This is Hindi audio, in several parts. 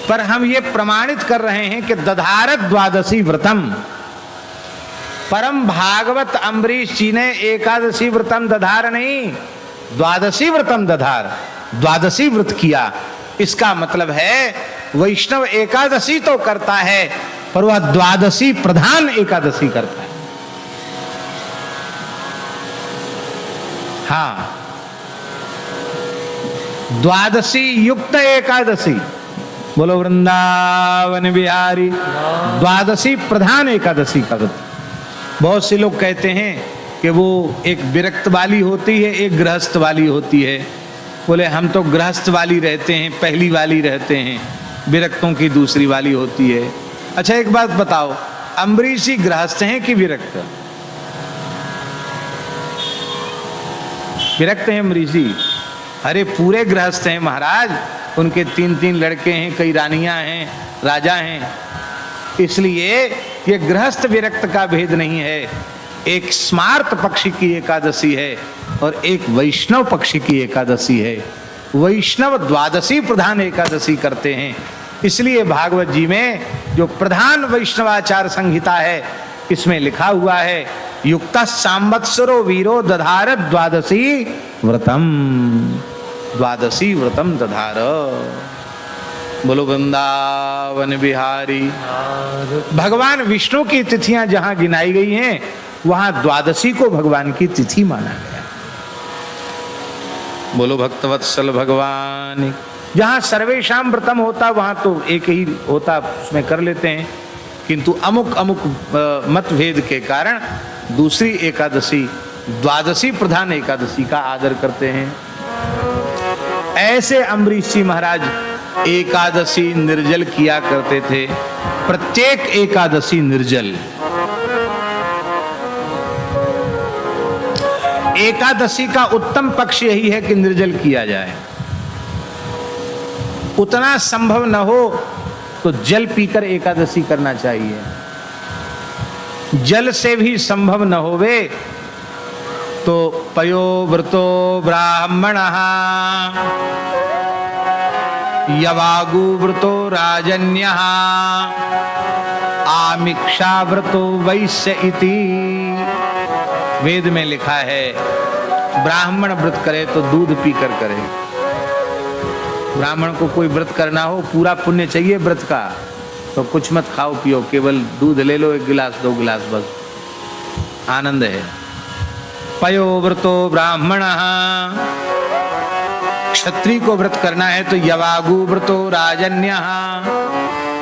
पर हम ये प्रमाणित कर रहे हैं कि दधारत द्वादशी व्रतम, परम भागवत अम्बरीश जी ने एकादशी व्रतम दधार नहीं, द्वादशी व्रतम दधार, द्वादशी व्रत किया। इसका मतलब है वैष्णव एकादशी तो करता है पर वह द्वादशी प्रधान एकादशी करता है। हाँ, द्वादशी युक्त एकादशी, बोलो वृंदावन बिहारी, द्वादशी प्रधान एकादशी का व्रत। बहुत से लोग कहते हैं कि वो एक विरक्त वाली होती है, एक गृहस्थ वाली होती है। बोले हम तो गृहस्थ वाली रहते हैं, पहली वाली रहते हैं, विरक्तों की दूसरी वाली होती है। अच्छा एक बात बताओ, अम्बरीश जी गृहस्थ हैं कि विरक्त? विरक्त हैं अम्बरीश जी? अरे पूरे गृहस्थ हैं महाराज, उनके 3-3 लड़के हैं, कई रानियां हैं, राजा हैं। इसलिए ये गृहस्थ विरक्त का भेद नहीं है। एक स्मार्त पक्षी की एकादशी है और एक वैष्णव पक्षी की एकादशी है। वैष्णव द्वादशी प्रधान एकादशी करते हैं। इसलिए भागवत जी में जो प्रधान वैष्णवाचार संहिता है, इसमें लिखा हुआ है युक्त सांवत्सरो वीरो दधार द्वादशी व्रतम, द्वादशी व्रतम दधार। बोलो वृंदावन बिहारी। भगवान विष्णु की तिथियां जहां गिनाई गई हैं वहां द्वादशी को भगवान की तिथि माना गया। बोलो भक्तवत्सल भगवान। जहां सर्वेशाम व्रतम होता वहां तो एक ही होता, उसमें कर लेते हैं, किंतु अमुक अमुक मतभेद के कारण दूसरी एकादशी द्वादशी प्रधान एकादशी का आदर करते हैं। ऐसे अम्बरीश जी महाराज एकादशी निर्जल किया करते थे, प्रत्येक एकादशी निर्जल। एकादशी का उत्तम पक्ष यही है कि निर्जल किया जाए। उतना संभव न हो तो जल पीकर एकादशी करना चाहिए। जल से भी संभव न होवे तो पयो व्रतो ब्राह्मणः यवागु व्रतो राजन्यः आमिक्षा व्रतो वैश्य इति। वेद में लिखा है ब्राह्मण व्रत करे तो दूध पीकर करे। ब्राह्मण को कोई व्रत करना हो, पूरा पुण्य चाहिए व्रत का, तो कुछ मत खाओ पियो, केवल दूध ले लो 1 गिलास 2 गिलास, बस आनंद है। पयो व्रतो ब्राह्मणः, क्षत्रिय को व्रत करना है तो यवागु व्रतो राजन्यः।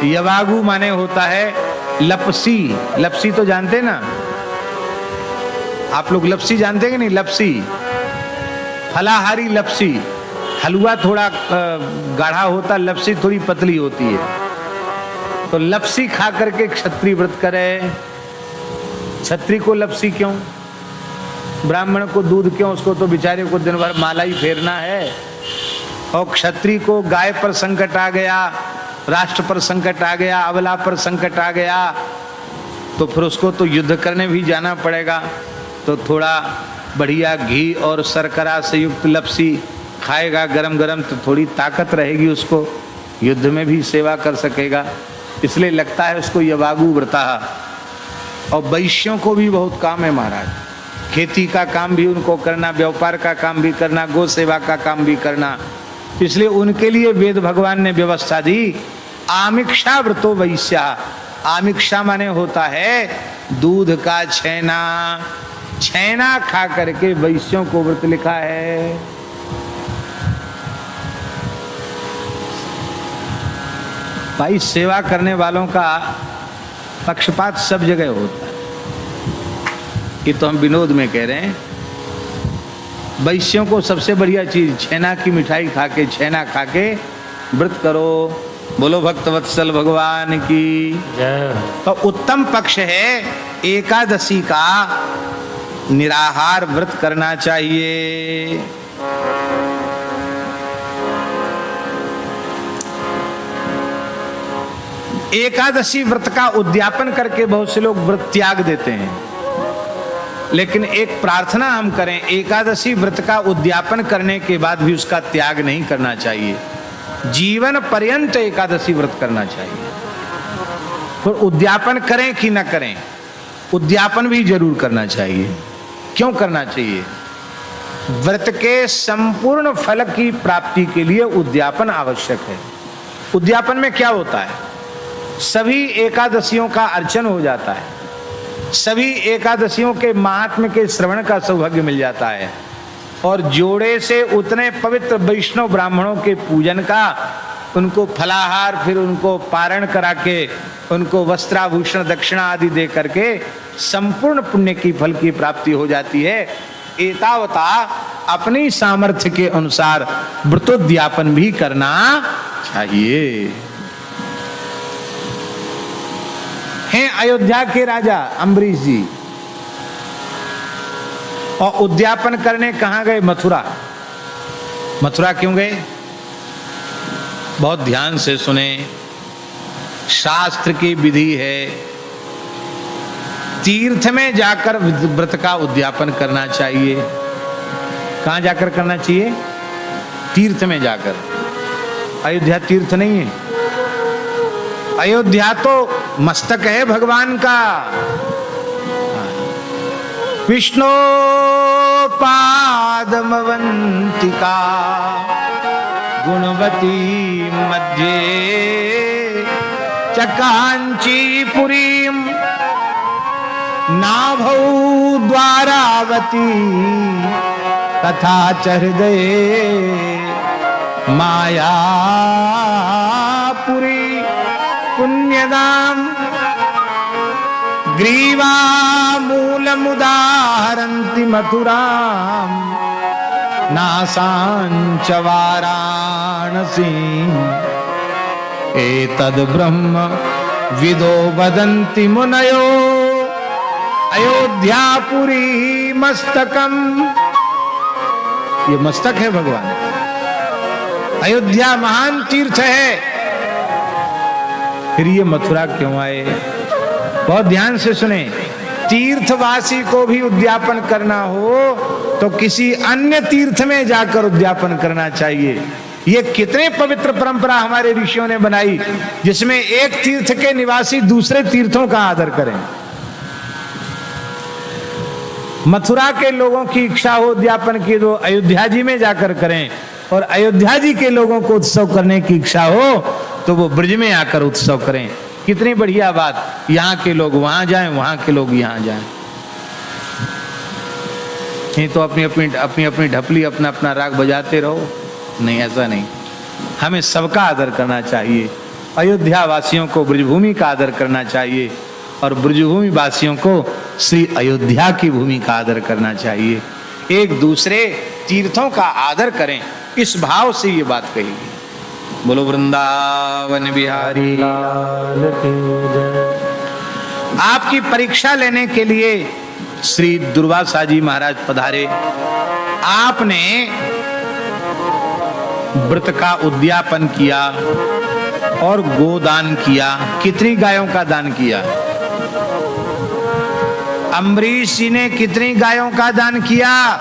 यवागु माने होता है लपसी। लपसी तो जानते ना आप लोग? लपसी जानते कि नहीं? लपसी फलाहारी लपसी। हलवा थोड़ा गाढ़ा होता, लपसी थोड़ी पतली होती है। तो लपसी खा करके क्षत्रिय व्रत करे। क्षत्रिय को लपसी क्यों? ब्राह्मण को दूध क्यों? उसको तो बेचारे को दिन भर माला ही फेरना है। और क्षत्रिय को गाय पर संकट आ गया, राष्ट्र पर संकट आ गया, अबला पर संकट आ गया, तो फिर उसको तो युद्ध करने भी जाना पड़ेगा। तो थोड़ा बढ़िया घी और शर्करा से युक्त लपसी खाएगा गरम गरम, तो थोड़ी ताकत रहेगी, उसको युद्ध में भी सेवा कर सकेगा। इसलिए लगता है उसको यवागु व्रता। और वैश्यों को भी बहुत काम है महाराज, खेती का काम भी उनको करना, व्यापार का काम भी करना, गौ सेवा का काम भी करना। इसलिए उनके लिए वेद भगवान ने व्यवस्था दी आमिक्षा व्रतो वैश्या। आमिक्षा माने होता है दूध का छेना। छेना खा करके वैश्यों को व्रत लिखा है। भाई सेवा करने वालों का पक्षपात सब जगह होता है, ये तो हम विनोद में कह रहे हैं। वैश्यों को सबसे बढ़िया चीज छेना की मिठाई खा के, छेना खा के व्रत करो। बोलो भक्तवत्सल भगवान की जय। तो उत्तम पक्ष है एकादशी का निराहार व्रत करना चाहिए। एकादशी व्रत का उद्यापन करके बहुत से लोग व्रत त्याग देते हैं, लेकिन एक प्रार्थना हम करें, एकादशी व्रत का उद्यापन करने के बाद भी उसका त्याग नहीं करना चाहिए। जीवन पर्यंत एकादशी व्रत करना चाहिए। तो उद्यापन करें कि न करें, उद्यापन भी जरूर करना चाहिए। क्यों करना चाहिए? व्रत के संपूर्ण फल की प्राप्ति के लिए उद्यापन आवश्यक है। उद्यापन में क्या होता है? सभी एकादशियों का अर्चन हो जाता है, सभी एकादशियों के महात्म्य के श्रवण का सौभाग्य मिल जाता है, और जोड़े से उतने पवित्र वैष्णव ब्राह्मणों के पूजन का, उनको फलाहार, फिर उनको पारण करा के, उनको वस्त्राभूषण दक्षिणा आदि दे करके संपूर्ण पुण्य की फल की प्राप्ति हो जाती है। एतावता अपनी सामर्थ्य के अनुसार व्रतोद्यापन भी करना चाहिए। हैं अयोध्या के राजा अम्बरीश जी, और उद्यापन करने कहां गए? मथुरा। मथुरा क्यों गए? बहुत ध्यान से सुने, शास्त्र की विधि है, तीर्थ में जाकर व्रत का उद्यापन करना चाहिए। कहां जाकर करना चाहिए? तीर्थ में जाकर। अयोध्या तीर्थ नहीं है, अयोध्या तो मस्तक है भगवान का। विष्णु पादमवंतिका गुणवती मध्ये चकांचीपुरीं नाभौ द्वारावती तथा च हृदये मायापुरी पुण्यदाम ग्रीवामूलमुदाहरन्ति मथुरां नासाञ्च वाराणसीं एतद् ब्रह्म विदो वदन्ति मुनयो अयोध्यापुरी मस्तकम। ये मस्तक है भगवान। अयोध्या महान तीर्थ है। फिर ये मथुरा क्यों आए? बहुत ध्यान से सुने। तीर्थवासी को भी उद्यापन करना हो तो किसी अन्य तीर्थ में जाकर उद्यापन करना चाहिए। ये कितने पवित्र परंपरा हमारे ऋषियों ने बनाई, जिसमें एक तीर्थ के निवासी दूसरे तीर्थों का आदर करें। मथुरा के लोगों की इच्छा हो उद्यापन की तो अयोध्या जी में जाकर करें, और अयोध्या जी के लोगों को उत्सव करने की इच्छा हो तो वो ब्रज में आकर उत्सव करें। कितनी बढ़िया बात। यहाँ के लोग वहां जाएं, वहां के लोग यहाँ जाएं। नहीं तो अपनी अपनी ढपली, अपना अपना राग बजाते रहो। नहीं, ऐसा नहीं। हमें सबका आदर करना चाहिए। अयोध्या वासियों को ब्रजभूमि का आदर करना चाहिए, और ब्रजभूमि वासियों को श्री अयोध्या की भूमि का आदर करना चाहिए। एक दूसरे तीर्थों का आदर करें, इस भाव से ये बात कही गई। बोलो वृंदावन बिहारी लाल की जय। आपकी परीक्षा लेने के लिए श्री दुर्वासा जी महाराज पधारे। आपने व्रत का उद्यापन किया और गोदान किया। कितनी गायों का दान किया? अम्बरीश जी ने कितनी गायों का दान किया?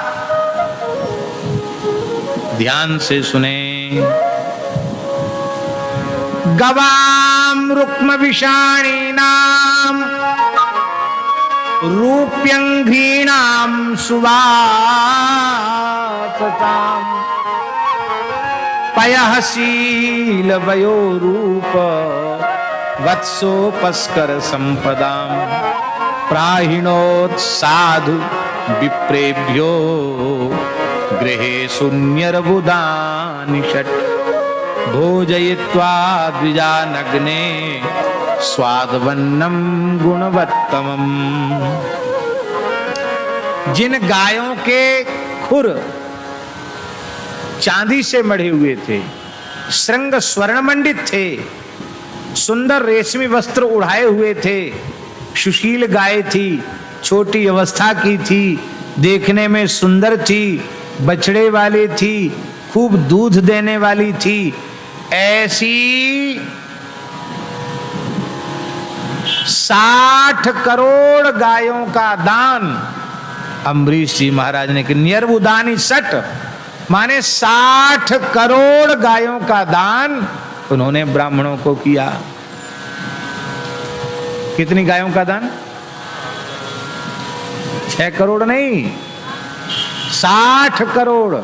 ध्यान से सुने। गवाम रुक्म विषाणीनाम रूप्यंघ्रीणाम सुवासताम पयःशील वयो रूप वत्सोपस्कर संपदाम प्राहिणोत् साधु विप्रेभ्यो गृहे शून्यर्बुदानि षट् भोजयित्वा द्विजानग्ने स्वादवन्नम गुणवत्तमम्। जिन गायों के खुर चांदी से मढ़े हुए थे, श्रृंग स्वर्ण मंडित थे, सुंदर रेशमी वस्त्र उड़ाए हुए थे, सुशील गाय थी, छोटी अवस्था की थी, देखने में सुंदर थी, बछड़े वाली थी, खूब दूध देने वाली थी, ऐसी 60 करोड़ गायों का दान अम्बरीश जी महाराज ने कि निर्बुदानी सट माने 60 करोड़ गायों का दान उन्होंने ब्राह्मणों को किया। कितनी गायों का दान? 6 करोड़ नहीं, 60 करोड़।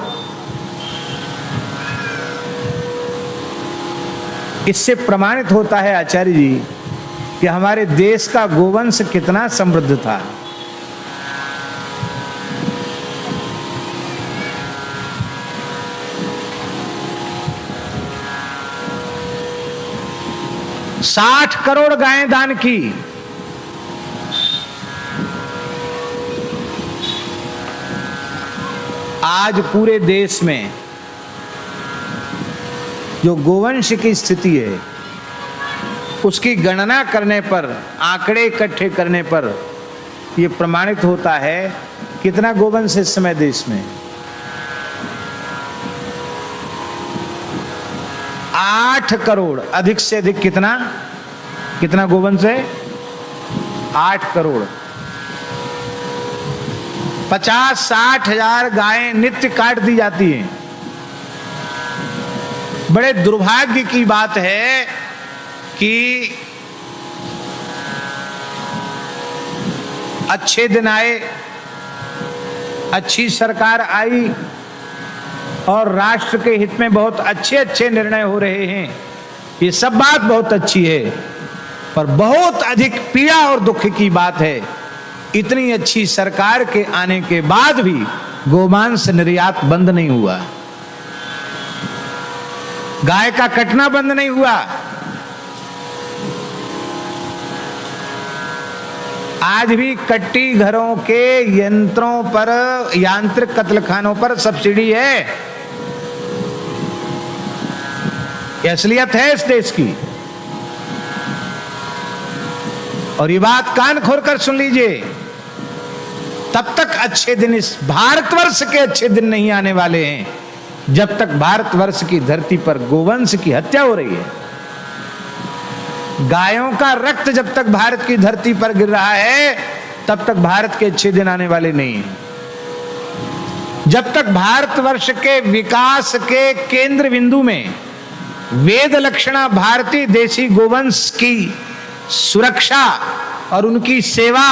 इससे प्रमाणित होता है आचार्य जी कि हमारे देश का गोवंश कितना समृद्ध था। साठ करोड़ गायें दान की। आज पूरे देश में जो गोवंश की स्थिति है उसकी गणना करने पर, आंकड़े इकट्ठे करने पर यह प्रमाणित होता है कितना गोवंश इस समय देश में। 8 करोड़, अधिक से अधिक कितना कितना गोवंश है? 8 करोड़। 50-60 हजार गायें नित्य काट दी जाती हैं। बड़े दुर्भाग्य की बात है कि अच्छे दिन आए, अच्छी सरकार आई और राष्ट्र के हित में बहुत अच्छे अच्छे निर्णय हो रहे हैं। ये सब बात बहुत अच्छी है, पर बहुत अधिक पीड़ा और दुख की बात है, इतनी अच्छी सरकार के आने के बाद भी गोमांस निर्यात बंद नहीं हुआ, गाय का कटना बंद नहीं हुआ। आज भी कट्टी घरों के यंत्रों पर, यांत्रिक कत्लखानों पर सब्सिडी है। यह असलियत है इस देश की। और ये बात कान खोलकर सुन लीजिए, तब तक अच्छे दिन, इस भारतवर्ष के अच्छे दिन नहीं आने वाले हैं जब तक भारतवर्ष की धरती पर गोवंश की हत्या हो रही है। गायों का रक्त जब तक भारत की धरती पर गिर रहा है तब तक भारत के अच्छे दिन आने वाले नहीं हैं। जब तक भारतवर्ष के विकास के केंद्र बिंदु में वेद लक्षणा भारतीय देशी गोवंश की सुरक्षा और उनकी सेवा,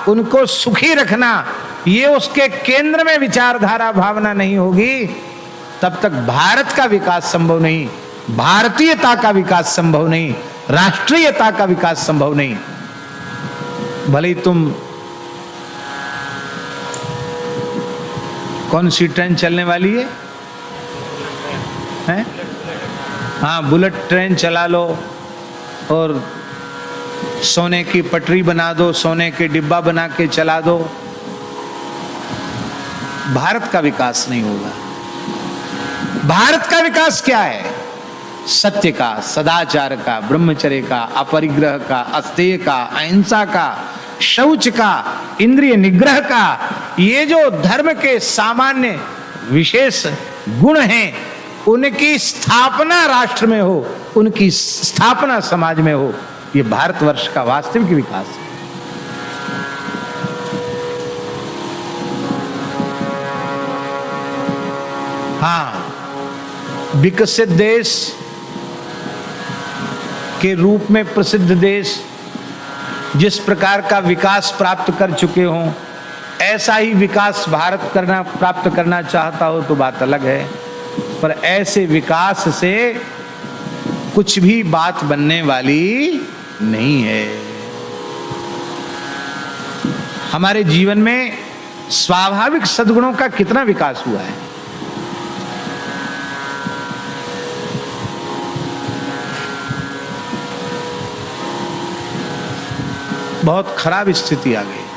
उनको सुखी रखना, ये उसके केंद्र में विचारधारा भावना नहीं होगी, तब तक भारत का विकास संभव नहीं, भारतीयता का विकास संभव नहीं, राष्ट्रीयता का विकास संभव नहीं। भले ही तुम कौन सी ट्रेन चलने वाली है? हैं? हाँ, बुलेट ट्रेन चला लो और सोने की पटरी बना दो, सोने के डिब्बा बना के चला दो, भारत का विकास नहीं होगा। भारत का विकास क्या है? सत्य का, सदाचार का, ब्रह्मचर्य का, अपरिग्रह का, अस्तेय का, अहिंसा का, शौच का, इंद्रिय निग्रह का, ये जो धर्म के सामान्य विशेष गुण हैं, उनकी स्थापना राष्ट्र में हो, उनकी स्थापना समाज में हो, ये भारतवर्ष का वास्तविक विकास है। हाँ, विकसित देश के रूप में प्रसिद्ध देश जिस प्रकार का विकास प्राप्त कर चुके हों, ऐसा ही विकास भारत प्राप्त करना चाहता हो तो बात अलग है, पर ऐसे विकास से कुछ भी बात बनने वाली नहीं है। हमारे जीवन में स्वाभाविक सद्गुणों का कितना विकास हुआ है। बहुत खराब स्थिति आ गई।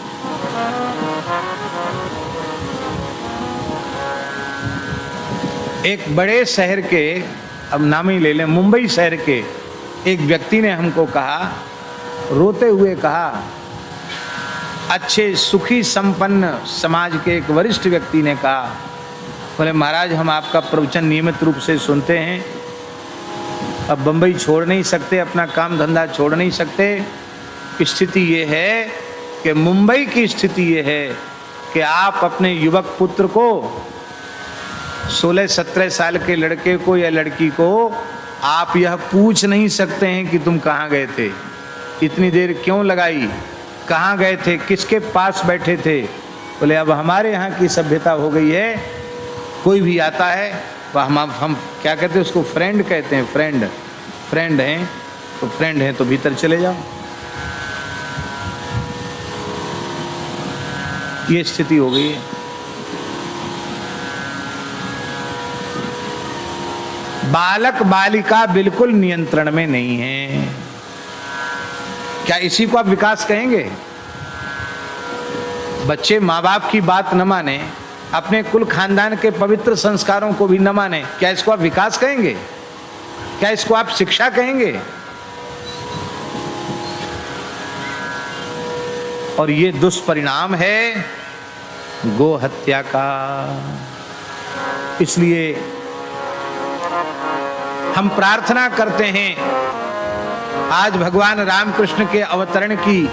एक बड़े शहर के, अब नाम ही ले लें, मुंबई शहर के एक व्यक्ति ने हमको कहा, रोते हुए कहा, अच्छे सुखी संपन्न समाज के एक वरिष्ठ व्यक्ति ने कहा, बोले महाराज हम आपका प्रवचन नियमित रूप से सुनते हैं, अब बंबई छोड़ नहीं सकते, अपना काम धंधा छोड़ नहीं सकते। स्थिति ये है कि मुंबई की स्थिति ये है कि आप अपने युवक पुत्र को 16-17 साल के लड़के को या लड़की को आप यह पूछ नहीं सकते हैं कि तुम कहाँ गए थे, इतनी देर क्यों लगाई, कहाँ गए थे, किसके पास बैठे थे। बोले अब हमारे यहाँ की सभ्यता हो गई है, कोई भी आता है वह हम क्या कहते हैं उसको, फ्रेंड कहते हैं, फ्रेंड हैं तो फ्रेंड हैं तो भीतर चले जाओ। ये स्थिति हो गई है। बालक बालिका बिल्कुल नियंत्रण में नहीं है। क्या इसी को आप विकास कहेंगे? बच्चे माँ बाप की बात न माने, अपने कुल खानदान के पवित्र संस्कारों को भी न माने, क्या इसको आप विकास कहेंगे? क्या इसको आप शिक्षा कहेंगे? और ये दुष्परिणाम है गो हत्या का। इसलिए हम प्रार्थना करते हैं, आज भगवान रामकृष्ण के अवतरण की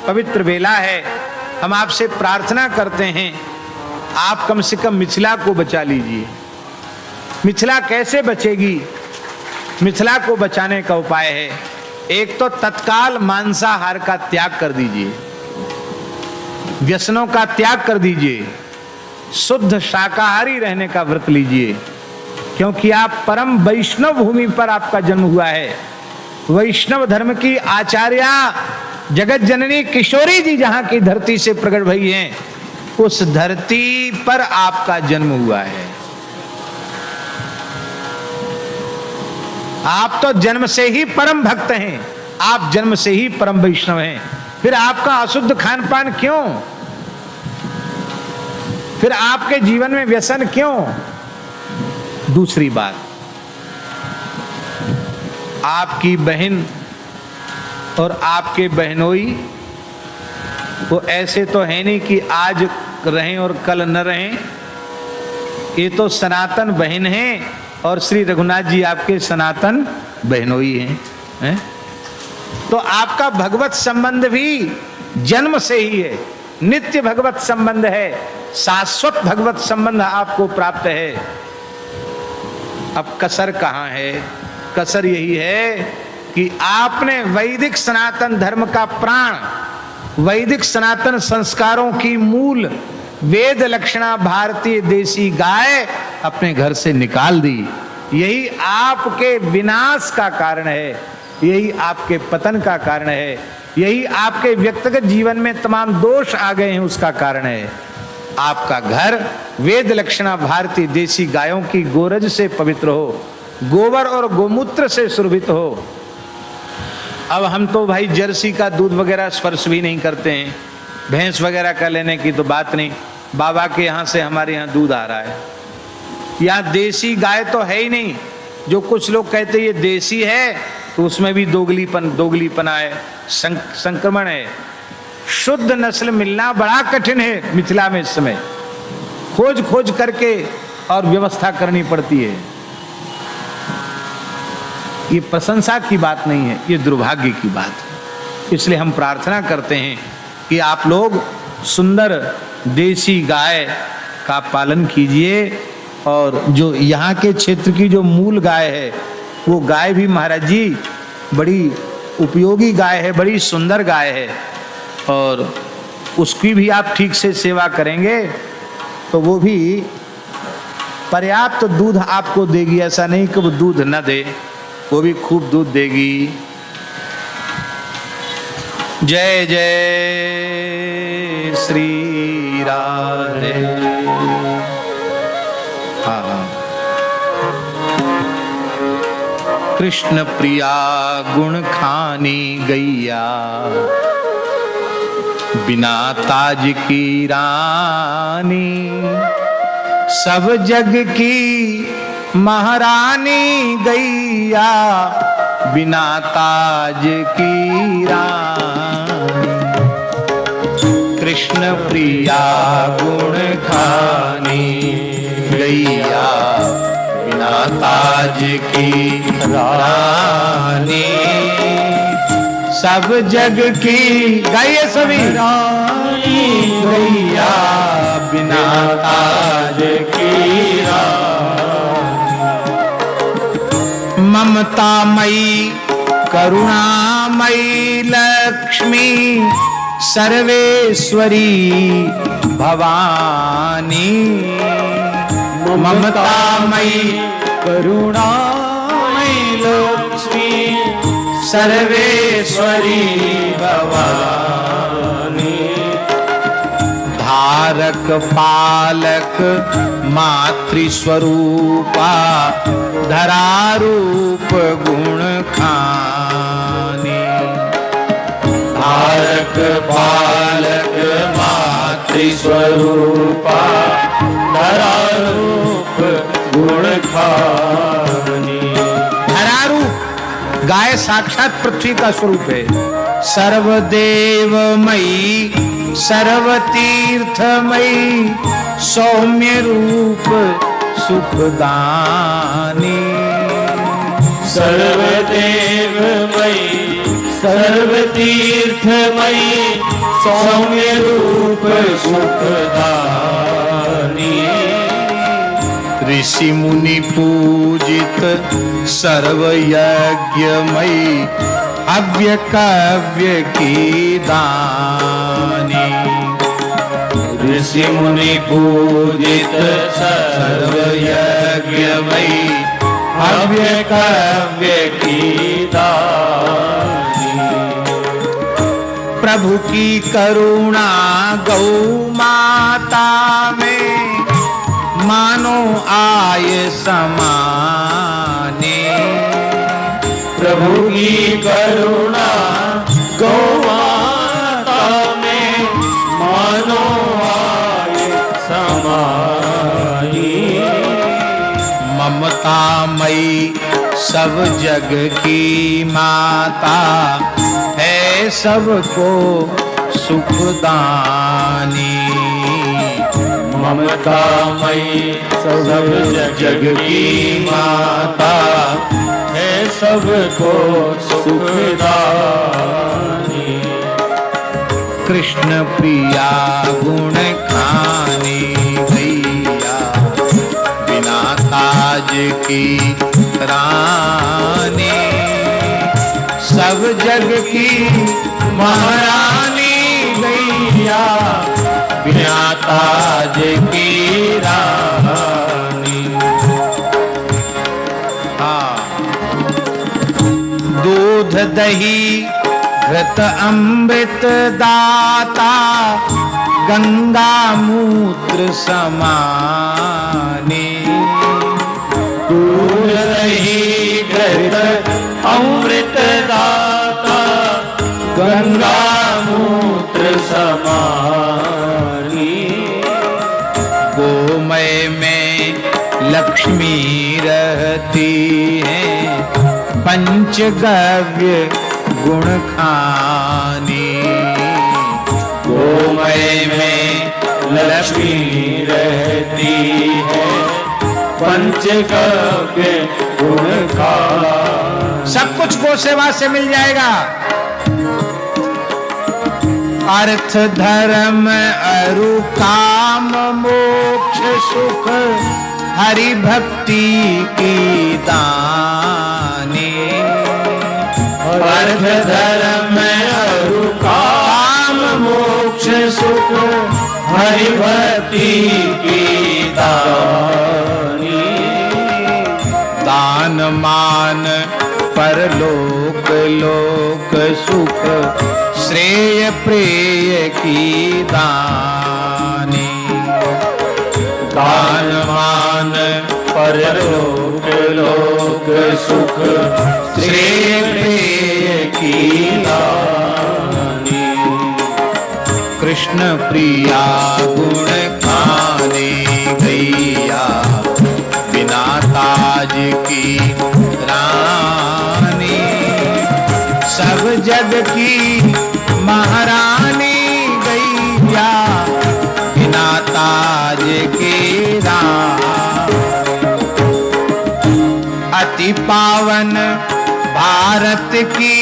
पवित्र बेला है, हम आपसे प्रार्थना करते हैं आप कम से कम मिथिला को बचा लीजिए। मिथिला कैसे बचेगी? मिथिला को बचाने का उपाय है, एक तो तत्काल मांसाहार का त्याग कर दीजिए, व्यसनों का त्याग कर दीजिए, शुद्ध शाकाहारी रहने का व्रत लीजिए, क्योंकि आप परम वैष्णव भूमि पर आपका जन्म हुआ है। वैष्णव धर्म की आचार्या जगत जननी किशोरी जी जहां की धरती से प्रकट भई हैं, उस धरती पर आपका जन्म हुआ है। आप तो जन्म से ही परम भक्त हैं, आप जन्म से ही परम वैष्णव हैं, फिर आपका अशुद्ध खान पान क्यों? फिर आपके जीवन में व्यसन क्यों? दूसरी बात, आपकी बहन और आपके बहनोई वो ऐसे तो है नहीं कि आज रहें और कल न रहें, ये तो सनातन बहन हैं और श्री रघुनाथ जी आपके सनातन बहनोई हैं, तो आपका भगवत संबंध भी जन्म से ही है, नित्य भगवत संबंध है, शाश्वत भगवत संबंध आपको प्राप्त है। अब कसर कहाँ है? कसर यही है कि आपने वैदिक सनातन धर्म का प्राण, वैदिक सनातन संस्कारों की मूल वेद लक्षणा भारतीय देसी गाय अपने घर से निकाल दी। यही आपके विनाश का कारण है, यही आपके पतन का कारण है, यही आपके व्यक्तिगत जीवन में तमाम दोष आ गए हैं उसका कारण है। आपका घर वेद लक्षणा भारतीय देसी गायों की गोरज से पवित्र हो, गोबर और गोमूत्र से सुरभित हो। अब हम तो भाई जर्सी का दूध वगैरह स्पर्श भी नहीं करते हैं, भैंस वगैरह का लेने की तो बात नहीं, बाबा के यहाँ से हमारे यहाँ दूध आ रहा है। यहाँ देसी गाय तो है ही नहीं, जो कुछ लोग कहते ये देसी है तो उसमें भी दोगलीपना है, संक्रमण है। शुद्ध नस्ल मिलना बड़ा कठिन है मिथिला में इस समय, खोज करके और व्यवस्था करनी पड़ती है। ये प्रशंसा की बात नहीं है, ये दुर्भाग्य की बात है। इसलिए हम प्रार्थना करते हैं कि आप लोग सुंदर देसी गाय का पालन कीजिए, और जो यहाँ के क्षेत्र की जो मूल गाय है वो गाय भी महाराज जी बड़ी उपयोगी गाय है, बड़ी सुंदर गाय है, और उसकी भी आप ठीक से सेवा करेंगे तो वो भी पर्याप्त दूध आपको देगी। ऐसा नहीं कि वो दूध न दे, वो भी खूब दूध देगी। जय जय श्री राधे। हाँ, कृष्ण प्रिया गुण खानी गैया, बिना ताज की रानी, सब जग की महारानी गैया, बिना ताज की रानी। कृष्ण प्रिया गुण खानी गैया, बिना ताज की रानी, सब जग की गाइए सभी रानी गैया, बिना ताज की रानी। ममतामयी करुणामयी लक्ष्मी सर्वेश्वरी भवानी। ममतामयी करुणामयी लक्ष्मी सर्वेश्वरी भवानी। धारक पालक मातृस्वरूपा धरारूप गुण खानी। धारक पालक मातृस्वरूपा धरारूप गुण खानी। धरारूप गाय साक्षात पृथ्वी का स्वरूप है। सर्वदेवमयी सर्वतीर्थमयी सौम्य रूप सुखदानी। सर्वदेवमयी सर्वतीर्थमयी सौम्य रूप सुखदानी। ऋषि मुनि पूजित सर्वयज्ञमयी हव्य कव्य की दानी। ऋषि मुनि पूजित सर्वयज्ञमयी हव्य कव्य की दानी। प्रभु की करुणा गौ माता में मानो आय समाने। प्रभु की करुणा गौ माता में मानो आय समानी। ममतामयी सब जग की माता है सबको सुखदानी। ममतामयी सब जग की माता है सबको सुखदानी। कृष्ण प्रिया गुण खानी गैया बिना ताज की रानी। सब जग की महारानी गैया बिना ताज की रानी। दूध दही घृत अमृत दाता गंगा मूत्र समाने। दूध दही घृत अमृत दाता गंगा मूत्र समानी। गोमय में लक्ष्मी रहती है पंचगव्य गुण खानी। गोमय में लक्ष्मी रहती है पंचगव्य गुण खानी। सब कुछ गो सेवा से मिल जाएगा। अर्थ धर्म अरु काम मोक्ष सुख हरि भक्ति की दानी। अर्थ धर्म अरु काम मोक्ष सुख हरि भक्ति की दानी। दान मान परलोक लोक सुख श्रेय प्रेय की दानी। दान मान परलोक लोक सुख श्रेय प्रेय की दानी। कृष्ण प्रिया गुण खाने गैया बिना ताज की रानी। सब जग की महारानी गैया बिना ताज की रानी। अति पावन भारत की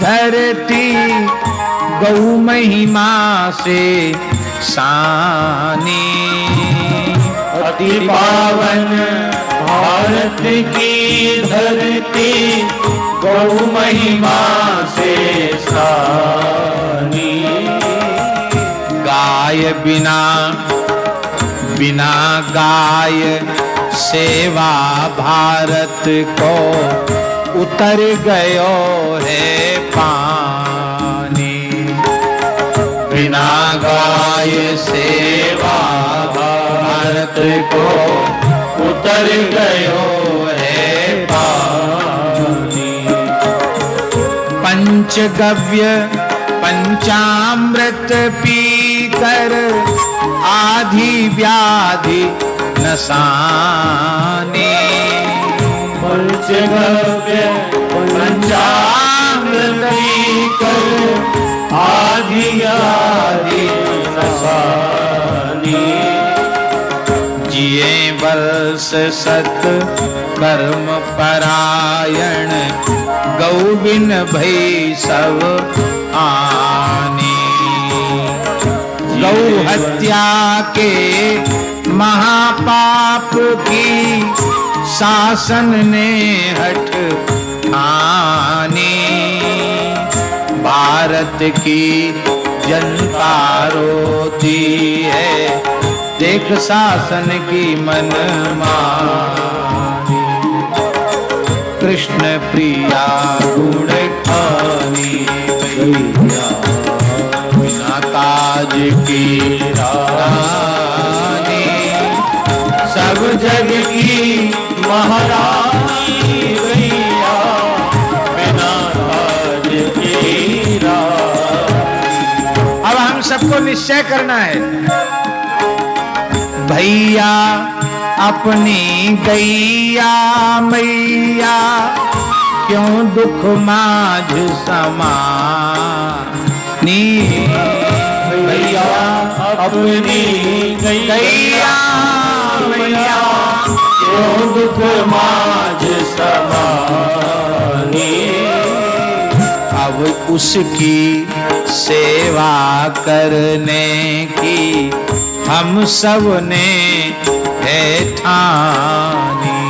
धरती गौ महिमा से सानी। अति पावन भारत की धरती गौ महिमा से सानी। गाय बिना बिना गाय सेवा भारत को उतर गयो है पानी। बिना गाय सेवा भारत को उतर गयो है पानी। पंचगव्य पंचामृत पीकर आधी व्याधि नसानी। पंचगव्य पंचामृत पीकर आधी व्याधि नसानी। जिए वर्ष सत कर्म परायण गौ बिन भई सब आनी। गौ हत्या के महापाप की शासन ने हठ ठानी। भारत की जनता रोती है देख शासन की मनमानी। कृष्ण प्रिया गुण खानी भैया बिना ताज की रानी। सब जग की महारानी भैया बिना ताज की रानी। अब हम सबको निश्चय करना है भैया अपनी गैया मैया क्यों दुख माझ समानी। भैया अपनी गैया मैया क्यों दुख माझ समानी। अब उसकी सेवा करने की हम सब ने है ठानी।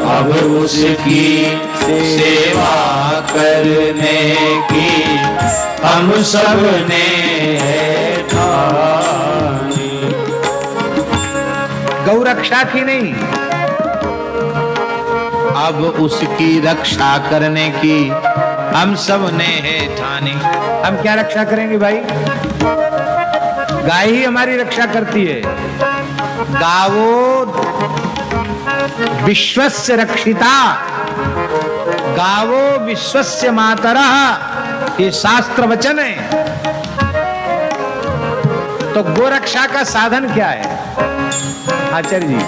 अब उसकी सेवा करने की हम सब ने है ठानी। गौ रक्षा की नहीं, अब उसकी रक्षा करने की हम सब ने है ठानी। हम क्या रक्षा करेंगे भाई? गाय ही हमारी रक्षा करती है। गावो विश्वस्य रक्षिता, गावो विश्वस्य मातरः, ये शास्त्र वचन है। तो गोरक्षा का साधन क्या है आचार्य जी?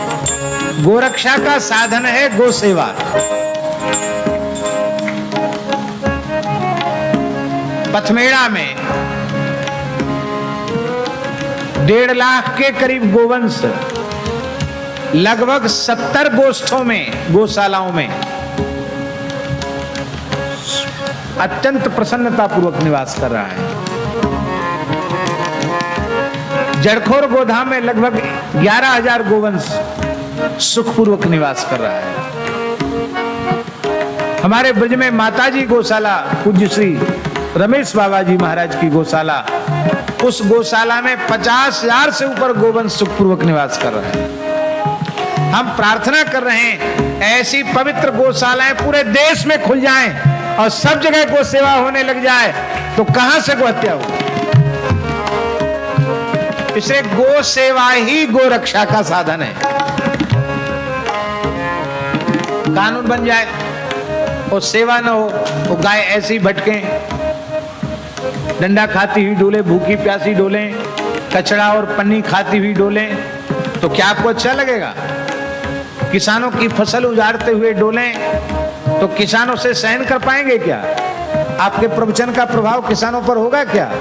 गोरक्षा का साधन है गो सेवा। पथमेड़ा में 1.5 लाख के करीब गोवंश लगभग 70 गोष्ठों में, गौशालाओं में अत्यंत प्रसन्नता पूर्वक निवास कर रहा है। जड़खोर गोधाम में लगभग 11,000 गोवंश सुखपूर्वक निवास कर रहा है। हमारे ब्रज में माताजी गौशाला पूज्य श्री रमेश बाबा जी महाराज की गौशाला, उस गौशाला में 50,000 से ऊपर गोवंश सुखपूर्वक निवास कर रहा है। हम प्रार्थना कर रहे हैं ऐसी पवित्र गौशालाएं पूरे देश में खुल जाएं और सब जगह गौ सेवा होने लग जाए, तो कहां से गो हत्या हो? इसलिए गो सेवा ही गो रक्षा का साधन है। कानून बन जाए और सेवा न हो, वो गाय ऐसी भटके, डंडा खाती हुई डोले, भूखी प्यासी डोले, कचड़ा और पन्नी खाती हुई डोले, तो क्या आपको अच्छा लगेगा? किसानों की फसल उजाड़ते हुए डोले, तो किसानों से सहन कर पाएंगे क्या? आपके प्रवचन का प्रभाव किसानों पर होगा क्या?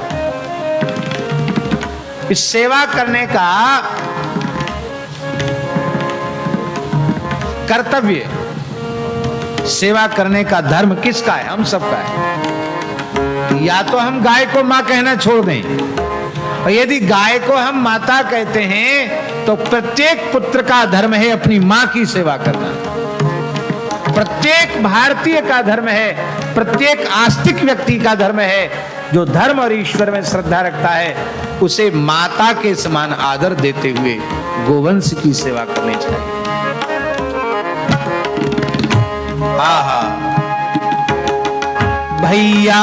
इस सेवा करने का कर्तव्य, सेवा करने का धर्म किसका है? हम सबका है। या तो हम गाय को मां कहना छोड़ दें, और यदि गाय को हम माता कहते हैं तो प्रत्येक पुत्र का धर्म है अपनी मां की सेवा करना। प्रत्येक भारतीय का धर्म है, प्रत्येक आस्तिक व्यक्ति का धर्म है, जो धर्म और ईश्वर में श्रद्धा रखता है, उसे माता के समान आदर देते हुए गोवंश की सेवा करनी चाहिए। आहा भैया